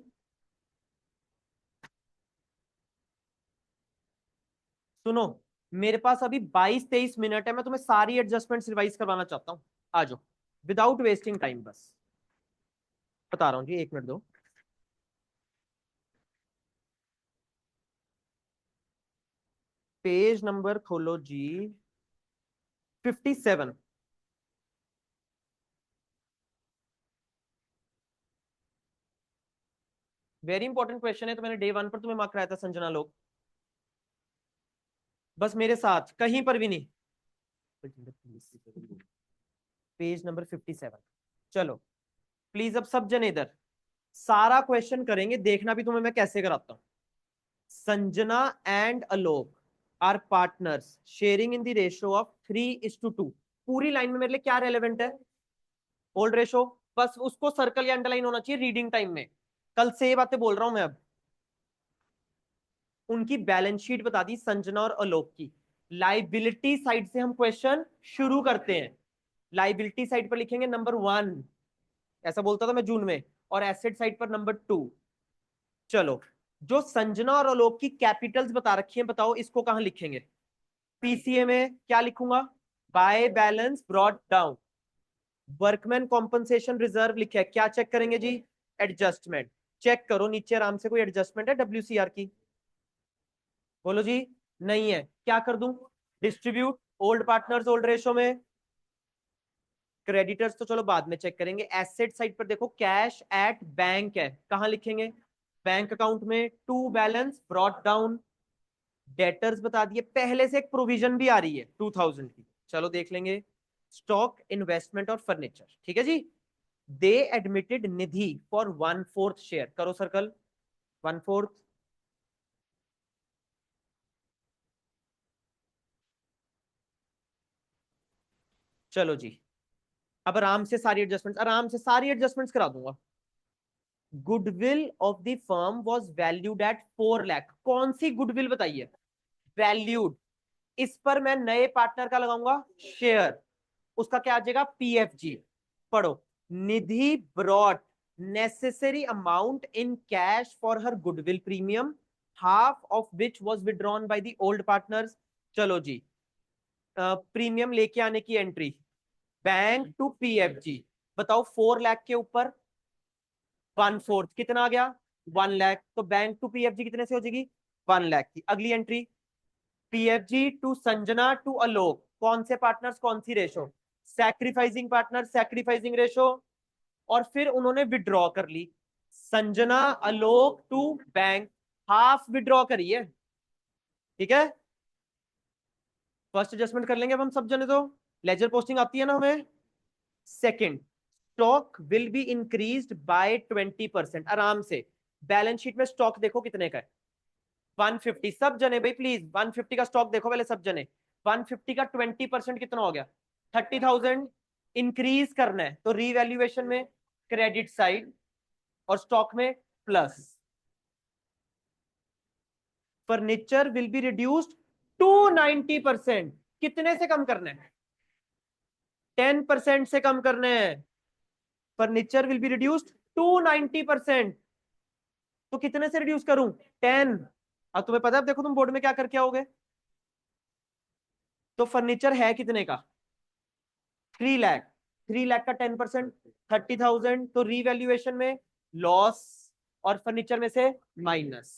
सुनो, मेरे पास अभी 22-23 मिनट है, मैं तुम्हें सारी एडजस्टमेंट्स रिवाइज करवाना चाहता हूँ। आ जाओ, विदाउट वेस्टिंग टाइम, बस बता रहा हूँ जी, 1 मिनट दो। पेज नंबर खोलो जी, 57। वेरी इंपॉर्टेंट क्वेश्चन है, तो मैंने डे 1 पर तुम्हें मार्क कराया था संजना लोग, बस मेरे साथ कहीं पर भी नहीं। Page number 57। चलो प्लीज, अब सब जने इधर, सारा क्वेश्चन करेंगे, देखना भी तुम्हें मैं कैसे कराता हूँ। Sanjana and Alok are partners sharing in the ratio of 3:2। पूरी लाइन में मेरे लिए क्या रेलेवेंट है? Old ratio. बस उसको सर्कल या अंडरलाइन होना चाहिए रीडिंग टाइम में। कल से ये बातें बोल रहा हूं मैं। अब उनकी बैलेंस शीट बता दी संजना और आलोक की। लाइबिलिटी साइड से हम क्वेश्चन शुरू करते हैं। लाइबिलिटी साइड पर लिखेंगे नंबर 1, ऐसा बोलता था मैं जून में, और एसेट साइड पर नंबर 2। चलो, जो संजना और आलोक की कैपिटल्स बता रखी हैं, बताओ इसको कहां लिखेंगे? पीसीए में क्या लिखूंगा? By balance brought down. Workman compensation reserve लिखा है, क्या चेक करेंगे जी? एडजस्टमेंट। चेक करो नीचे आराम से, कोई एडजस्टमेंट है डब्ल्यूसीआर की? बोलो जी। नहीं है, क्या कर दूं? Distribute old partners old ratio में। क्रेडिटर्स तो चलो बाद में चेक करेंगे। एसेट साइड पर देखो, कैश एट बैंक है, कहां लिखेंगे? बैंक अकाउंट में। To balance brought down. Debtors बता दिए, पहले से एक प्रोविजन भी आ रही है 2000 की, चलो देख लेंगे। स्टॉक, इन्वेस्टमेंट और फर्नीचर, ठीक है जी। दे एडमिटेड निधि फॉर 1/4 शेयर, करो सर्कल। 1/4। चलो जी, अब आराम से सारी एडजस्टमेंट्स, आराम से सारी एडजस्टमेंट्स करा दूंगा। Goodwill of the firm was valued at 4 lakh. कौन सी गुडविल बताइए? वैल्यूड। इस पर मैं नए पार्टनर का लगाऊंगा शेयर, उसका क्या आ जाएगा? पीएफजी। पढ़ो। Nidhi brought necessary amount in cash for her goodwill premium, half of which was withdrawn by the old partners. चलो जी, प्रीमियम लेके आने की एंट्री, बैंक टू पीएफजी। बताओ 4 लाख के ऊपर 1/4 कितना आ गया? 1 लाख। तो बैंक टू पीएफजी कितने से हो जाएगी? 1 लाख की। अगली entry, P F G to Sanjana to Alok, कौन से पार्टनर्स कौन सी ratio? Sacrificing partner sacrificing ratio. और फिर उन्होंने विड्रॉ कर ली, Sanjana Alok to bank, half withdraw करी है, ठीक है। फर्स्ट एडजस्टमेंट कर लेंगे अब हम सब जने, तो लेजर पोस्टिंग आती है ना हमें। Second, stock will be increased by 20%। आराम से बैलेंस शीट में स्टॉक देखो कितने का है? 150। सब जने भाई प्लीज 150 का स्टॉक देखो पहले सब जने। 150 का 20% कितना हो गया? 30,000। इंक्रीज करना है तो रीवैल्यूएशन में क्रेडिट साइड और स्टॉक में plus. Furniture will be reduced to 90%। कितने से कम करना है? 10% से कम करना है। Furniture will be reduced to 90%। तो कितने से रिड्यूस करूं? 10। अब तुम्हें पता है, अब देखो तुम बोर्ड में क्या करके आओगे। तो फर्नीचर है कितने का? 3 लाख। 3 लाख का 10% 30,000, तो रीवैल्यूएशन में लॉस और फर्नीचर में से minus.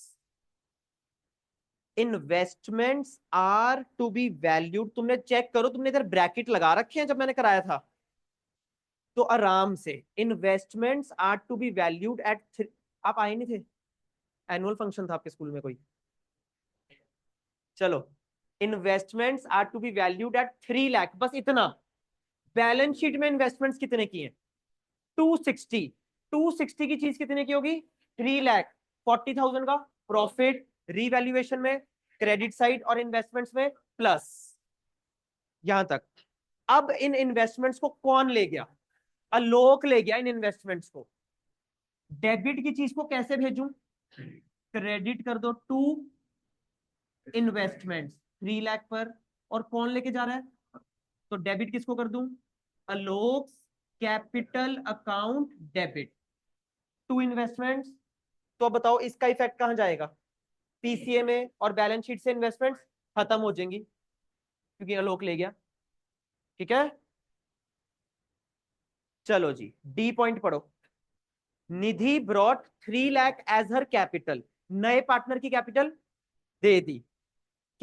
Investments are to be valued, तुमने चेक करो, तुमने इधर ब्रैकेट लगा रखे हैं जब मैंने कराया था, तो आराम से investments are to be valued at. आप आए नहीं थे? एनुअल फंक्शन था आपके स्कूल में कोई? चलो, investments are to be valued at 3 lakh, बस इतना। बैलेंस शीट में इन्वेस्टमेंट्स कितने की हैं? 260। 260 की चीज कितने की होगी? 3 लाख। 40,000 का प्रॉफिट, रीवैल्यूएशन में क्रेडिट साइड और इन्वेस्टमेंट्स में प्लस। यहां तक। अब इन इन्वेस्टमेंट्स को कौन ले गया? आलोक ले गया इन इन्वेस्टमेंट्स को। डेबिट की चीज को कैसे भेजूं? क्रेडिट कर दो टू इन्वेस्टमेंट्स 3 लाख पर। और कौन लेके जा रहा है? तो डेबिट किसको कर दूं? Alok capital account debit. To investments. तो अब बताओ इसका इफेक्ट कहाँ जाएगा, पीसीए में, और बैलेंस शीट से इन्वेस्टमेंट्स खत्म हो जाएंगी क्योंकि आलोक ले गया। ठीक है, चलो जी डी पॉइंट पढ़ो। Nidhi brought 3 lakh as her capital, नए पार्टनर की कैपिटल दे दी,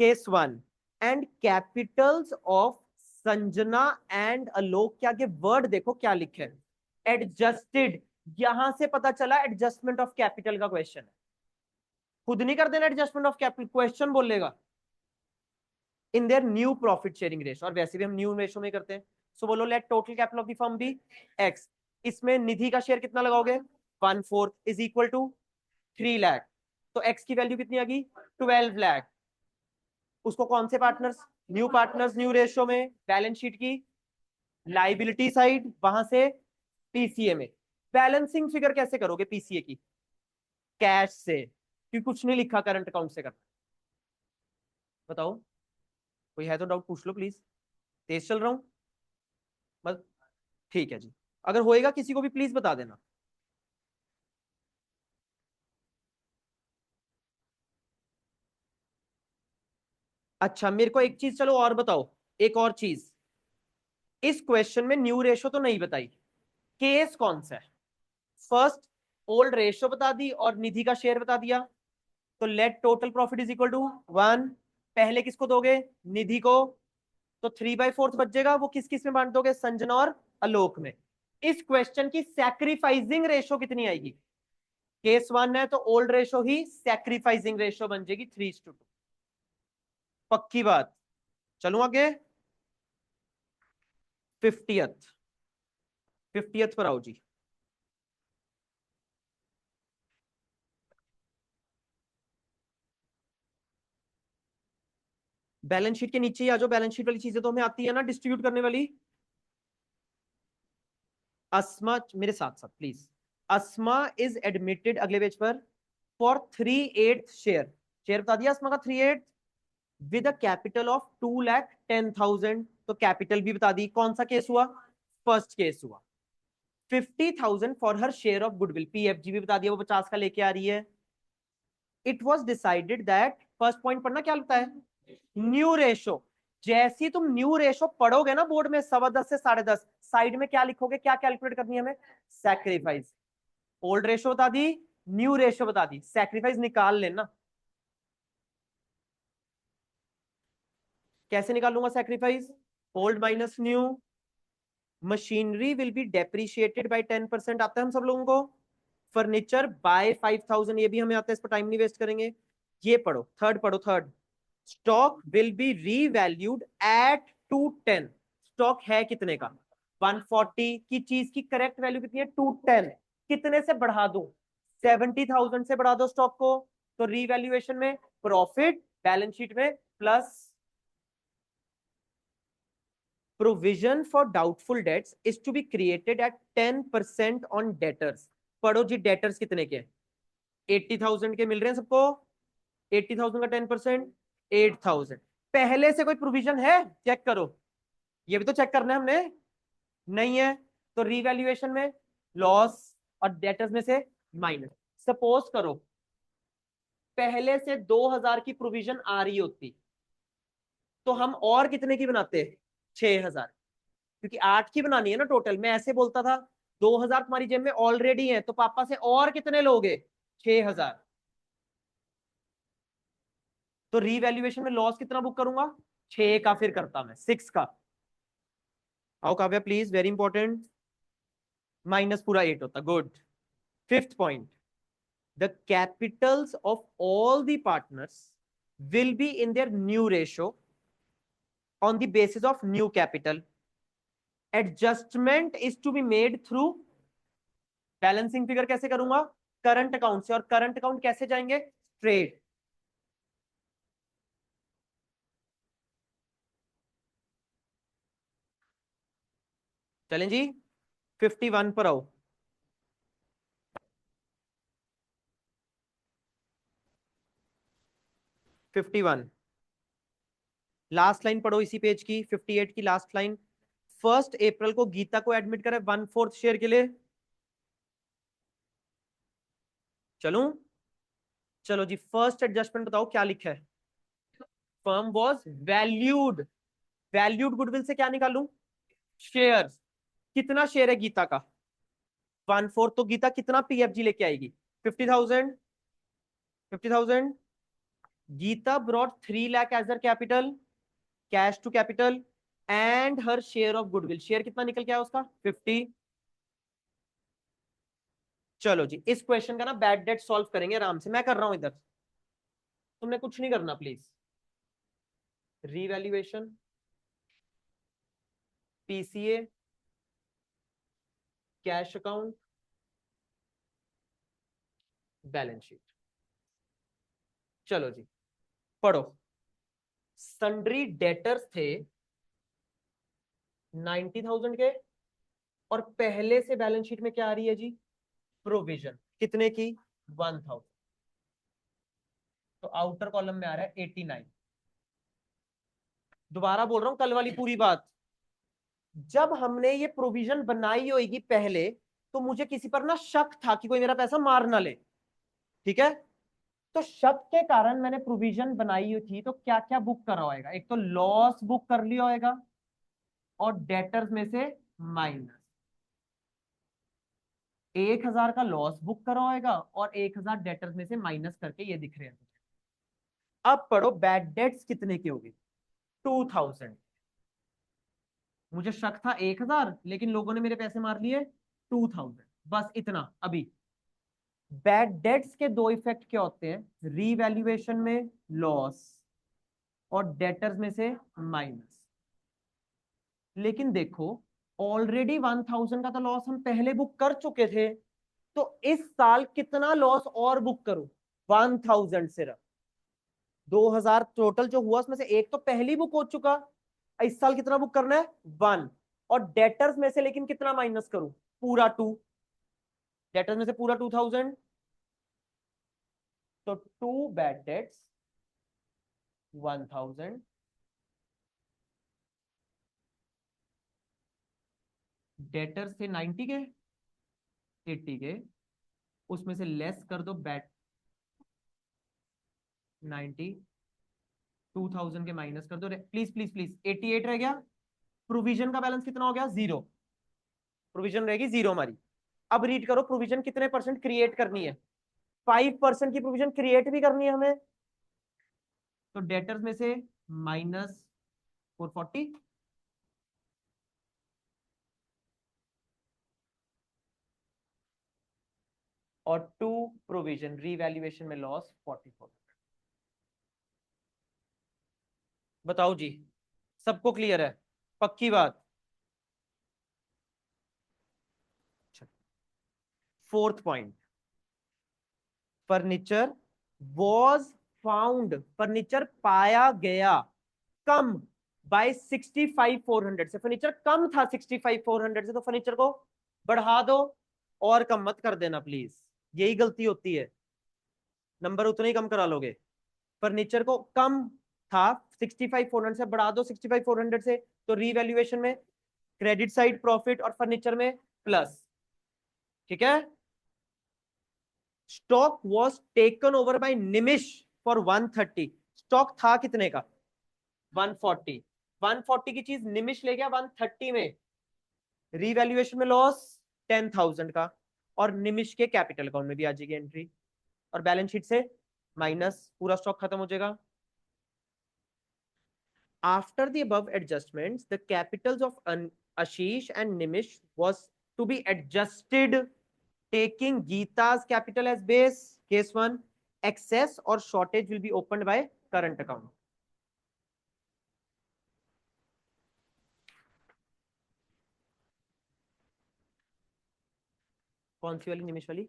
case one. And capitals of Sanjana and Alok के आगे वर्ड देखो क्या लिखे है, एडजस्टेड। यहां से पता चला एडजस्टमेंट ऑफ कैपिटल का क्वेश्चन है। खुद नहीं कर देना एडजस्टमेंट ऑफ कैपिटल, क्वेश्चन बोलेगा इन their new profit sharing ratio, और वैसे भी हम न्यू रेशो में करते हैं। सो बोलो let total capital of the firm be x. इसमें निधि का शेयर कितना लगाओगे, 1/4 इज इक्वल टू 3 लाख। तो एक्स की वैल्यू कितनी आ गई, 12 लाख। उसको कौन से partners, new partners new ratio में, बैलेंस शीट की लाइबिलिटी साइड, वहां से पीसीए में। बैलेंसिंग फिगर कैसे करोगे पीसीए की, कैश से, क्योंकि कुछ नहीं लिखा करंट अकाउंट से करना। बताओ, कोई है तो डाउट पूछ लो प्लीज, तेज चल रहा हूं बस। ठीक है जी, अगर होएगा किसी को भी प्लीज बता देना। अच्छा मेरे को एक चीज चलो और बताओ, एक और चीज, इस क्वेश्चन में न्यू रेशो तो नहीं बताई, केस कौन सा है। फर्स्ट ओल्ड रेशो बता दी और निधि का शेयर बता दिया, तो let total profit is equal to 1। पहले किसको दोगे, निधि को, तो 3/4 बचेगा, वो किस किस में बांट दोगे, संजना और आलोक में। इस क्वेश्चन की सैक्रिफाइसिंग रेशो कितनी आएगी, केस वन है तो ओल्ड रेशो ही सैक्रिफाइसिंग रेशो बन जाएगी 3:2। पक्की बात, चलूं आगे। 50th, 50th पर आओ जी। बैलेंस शीट के नीचे ही आ जाओ, बैलेंस शीट वाली चीजें तो हमें आती है ना डिस्ट्रीब्यूट करने वाली। अस्मा मेरे साथ साथ प्लीज। अस्मा इज एडमिटेड, अगले पेज पर, फॉर 3/8 शेयर। शेयर बता दिया अस्मा का 3/8 विद अ कैपिटल ऑफ 2,10,000। तो कैपिटल भी बता दी, कौन सा केस हुआ, फर्स्ट केस हुआ। 50,000 for her share of goodwill, PFG भी बता दिया, वो 50 का लेके आ रही है। It was decided that, first point पढ़ना क्या लगता है, न्यू रेशो। जैसे ही तुम न्यू रेशो पढ़ोगे ना बोर्ड में 10.25 से 10.5, साइड में क्या लिखोगे, क्या कैलकुलेट करनी है हमें, सैक्रिफाइस। ओल्ड रेशो बता दी, न्यू रेशो बता दी, सैक्रिफाइस निकाल लेना। कैसे निकालूंगा sacrifice, old minus new. Machinery will be depreciated by 10%, आता है हम सब लोगों को। फर्नीचर बाय 5,000, ये भी हमें आता है, इस पर टाइम नहीं वेस्ट करेंगे। ये पढ़ो, थर्ड पढ़ो, third. Stock will be revalued at 210। Stock है कितने का, 140 की चीज की करेक्ट वैल्यू कितनी है, 210। कितने से बढ़ा दो, 70,000 से बढ़ा दो स्टॉक को। तो रीवैल्यूएशन में प्रॉफिट, बैलेंस शीट में plus. Provision for doubtful debts is to be created at 10% on debtors. पढ़ो जी, डेटर्स कितने के, 80,000 के मिल रहे हैं सबको। 80,000 का 10%, 8,000। पहले से कोई प्रोविजन है, चेक करो, ये भी तो चेक करना है हमने, नहीं है। तो रीवैल्यूएशन में लॉस, और डेटर्स में से माइनस। सपोज करो पहले से 2,000 की प्रोविजन आ रही होती, तो हम और कितने की बनाते, 6,000, क्योंकि 8 की बनानी है ना टोटल। मैं ऐसे बोलता था 2,000 तुम्हारी जेब में ऑलरेडी है, तो पापा से और कितने लोगे, 6,000। तो रीवैल्यूएशन में लॉस कितना बुक करूंगा, 6 का, फिर करता मैं 6 का। आओ Kavya please, very important. Minus पूरा 8 होता, good. Fifth point, the capitals of all the partners will be in their new ratio on the basis of new capital. Adjustment is to be made through, balancing figure कैसे करूंगा, करंट अकाउंट से, और करंट अकाउंट कैसे जाएंगे, ट्रेड। चलें जी, 51 पर आओ। 51 लास्ट लाइन पढ़ो इसी पेज की, 58 की लास्ट लाइन। 1 अप्रैल को गीता को एडमिट करे 1/4 शेयर के लिए। चलूं? चलो जी, फर्स्ट एडजस्टमेंट बताओ क्या लिखा है। Firm was valued. Valued goodwill से क्या निकालूं? शेयर। कितना शेयर है गीता का? 1/4। तो गीता कितना पीएफजी लेके आएगी? 50,000। 50,000। Geeta brought 3 lakh as her capital, cash to capital, and her share of goodwill. Share कितना निकल के आया उसका? 50। चलो जी, इस क्वेश्चन का ना बैड डेट सॉल्व करेंगे आराम से, मैं कर रहा हूं इधर, तुमने कुछ नहीं करना please. Revaluation, PCA, cash account, balance sheet. चलो जी, पढ़ो। सन्ड्री डेटर्स थे 90,000 के, और पहले से बैलेंस शीट में क्या आ रही है जी? प्रोविजन कितने की? 1,000। तो आउटर कॉलम में आ रहा है 89। दोबारा बोल रहा हूं कल वाली पूरी बात। जब हमने ये प्रोविजन बनाई होगी पहले, तो मुझे किसी पर ना शक था कि कोई मेरा पैसा मार ना ले। ठीक है? तो शक के कारण मैंने प्रोविजन बनाई हुई थी, तो क्या क्या बुक करा होगा? एक तो लॉस बुक कर लिया होगा, और डेटर्स में से माइनस 1,000 का लॉस बुक करा होगा, और 1,000 डेटर्स में से माइनस करके ये दिख रहे हैं। अब पढ़ो बैड डेट्स कितने की होगी? 2,000। मुझे शक था 1,000, लेकिन लोगों ने मेरे पैसे मार लिए 2,000। बस इतना। अभी बैड डेट्स के दो इफेक्ट क्या होते हैं? रीवैल्यूएशन में लॉस, और डेटर्स में से माइनस। लेकिन देखो, ऑलरेडी 1,000 का तो लॉस हम पहले बुक कर चुके थे, तो इस साल कितना लॉस और बुक करूं? 1,000 सिर्फ। 2,000 टोटल जो हुआ, उसमें से एक तो पहली बुक हो चुका। इस साल कितना बुक करना है? 1। और डेटर्स में से लेकिन कितना माइनस करूं? पूरा 2। डेटर्स में से पूरा 2,000। तो 2 बैड डेट्स, 1,000। डेटर्स थे 90 के, 80 के, उसमें से लेस कर दो बैड 90, 2,000 के माइनस कर दो। प्लीज प्लीज प्लीज, 88 रह गया। प्रोविजन का बैलेंस कितना हो गया? 0। प्रोविजन रहेगी 0 हमारी। अब रीड करो, प्रोविजन कितने परसेंट क्रिएट करनी है? 5% की प्रोविजन क्रिएट भी करनी है हमें। तो डेटर्स में से माइनस 440, और 2 प्रोविजन रीवैल्यूएशन में लॉस 44। बताओ जी, सबको क्लियर है? पक्की बात? Fourth point, furniture was found. Furniture पाया गया कम बाय 65,400 से। फर्नीचर कम था 65,400 से, तो फर्नीचर को बढ़ा दो, और कम मत कर देना प्लीज। यही गलती होती है, नंबर उतने ही कम करा लोगे। फर्नीचर को कम था 65,400 से, बढ़ा दो 65,400 से, तो रीवैल्यूएशन में क्रेडिट साइड प्रॉफिट, और फर्नीचर में प्लस। ठीक है? Stock was taken over bye Nimish for 130। Stock था कितने का? 140। 140 की चीज निमिश ले गया 130 में। रीवैल्यूएशन में लॉस 10,000 का, और निमिश के कैपिटल अकाउंट में भी आ जाएगी एंट्री, और बैलेंस शीट से माइनस, पूरा स्टॉक खत्म हो जाएगा। After the above adjustments, the capitals of Ashish and Nimish was to be adjusted taking Geeta's capital as base. Case 1, excess or shortage will be opened by current account. कौन सी वाली? निमिष वाली?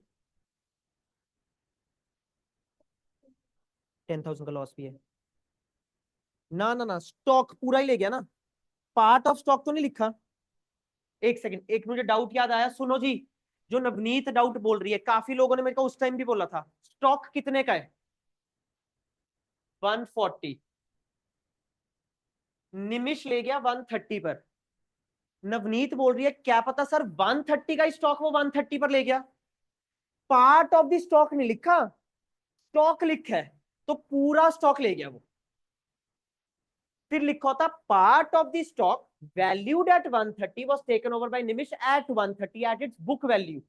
10,000 का लॉस भी है ना? ना ना, स्टॉक पूरा ही ले गया ना, पार्ट ऑफ स्टॉक तो नहीं लिखा। एक सेकंड, एक मुझे डाउट याद आया, सुनो जी। जो नवनीत डाउट बोल रही है, काफी लोगों ने मेरे को उस टाइम भी बोला था, स्टॉक कितने का है? 140। निमिष ले गया 130 पर। नवनीत बोल रही है क्या पता सर 130 का स्टॉक वो 130 पर ले गया। पार्ट ऑफ द स्टॉक नहीं लिखा, स्टॉक लिखा है, तो पूरा स्टॉक ले गया वो। फिर लिखा होता part of the stock valued at 130 was taken over by Nimish at 130 at its book value.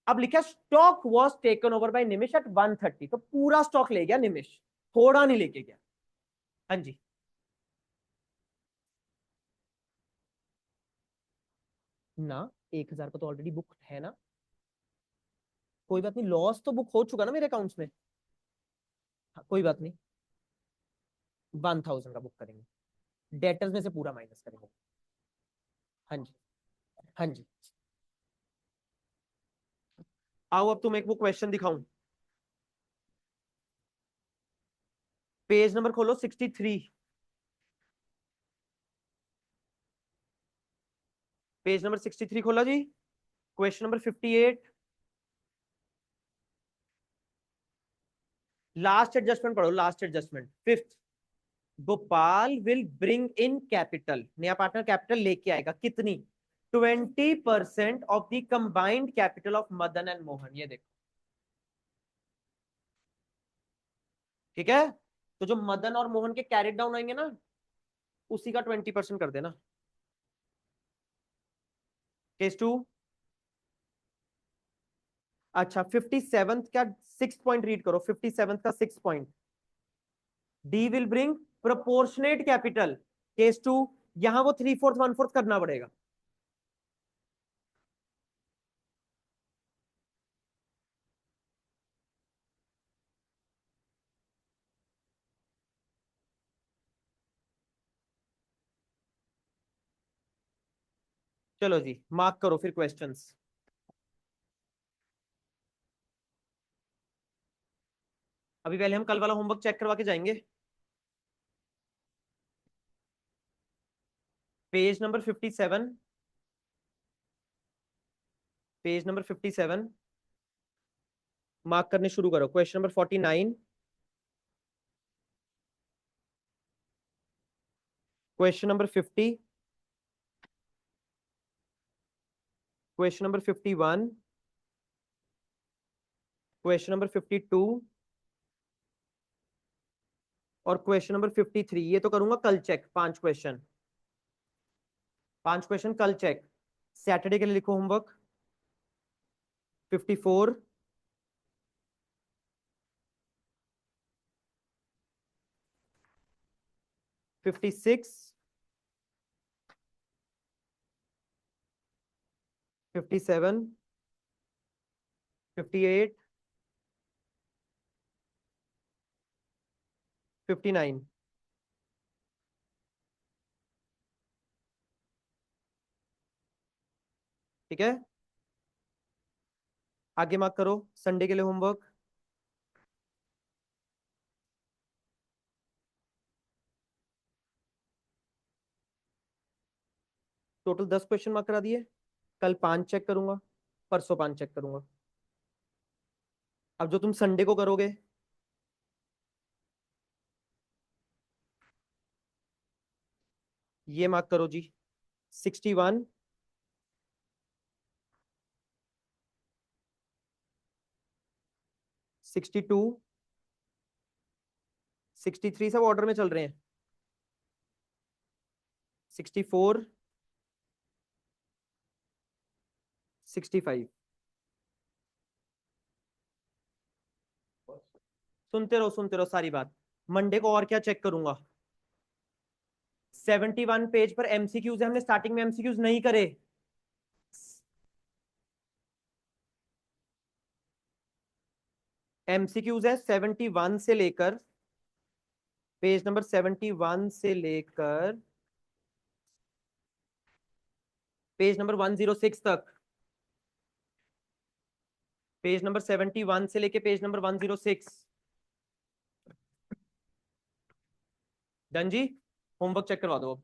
अब लिखा stock was taken over by Nimish at 130, तो पूरा स्टॉक ले गया निमिष, थोड़ा नहीं लेके गया। हाँ जी, ना 1000 का तो ऑलरेडी बुक है ना, कोई बात नहीं, लॉस तो बुक हो चुका ना मेरे अकाउंट्स में। हाँ, कोई बात नहीं, 1000 का बुक करेंगे, डेटर्स में से पूरा माइनस करेंगे। हाँ जी, हाँ जी। आओ अब तुम एक वो क्वेश्चन दिखाऊं। पेज नंबर खोलो 63। पेज नंबर 63 खोला जी। Question number 58। लास्ट एडजस्टमेंट पढ़ो, last adjustment fifth. Gopal will bring in capital, नया पार्टनर कैपिटल लेके आएगा कितनी? 20% of the combined capital of Madan and Mohan. ये देखो, ठीक है। तो जो मदन और मोहन के कैरेट डाउन आएंगे ना, उसी का 20% कर देना। Case two. अच्छा, 57 का 6 पॉइंट रीड करो, 57 का 6 point. D will bring proportionate capital. Case two, यहां वो 3/4 1/4 करना पड़ेगा। चलो जी, मार्क करो फिर क्वेश्चंस। अभी पहले हम कल वाला होमवर्क चेक करवा के जाएंगे। Page number 57। Page number 57 mark करने शुरू करो। Question number 49, question number 50, question number 51, question number 52 और क्वेश्चन नंबर 53। ये तो करूंगा कल चेक, 5 क्वेश्चन, 5 क्वेश्चन कल चेक। सैटरडे के लिए लिखो होमवर्क। 54, 56, 57, 58, 59। ठीक है, आगे मार्क करो संडे के लिए होमवर्क। टोटल 10 क्वेश्चन मार्क करा दिए। कल 5 चेक करूंगा, परसों 5 चेक करूंगा। अब जो तुम संडे को करोगे, ये मार्क करो जी। 61, 62, 63 सब ऑर्डर में चल रहे हैं। 64, 65। सुनते रहो सारी बात। मंडे को और क्या चेक करूंगा? 71 पेज पर एमसीक्यूज है, हमने स्टार्टिंग में एमसीक्यूज नहीं करे। एमसीक्यूज है 71 से लेकर, पेज नंबर 71 से लेकर पेज नंबर 106 तक। पेज नंबर 71 से लेके पेज नंबर 106। डन जी, होमवर्क चेक करवा दो अब।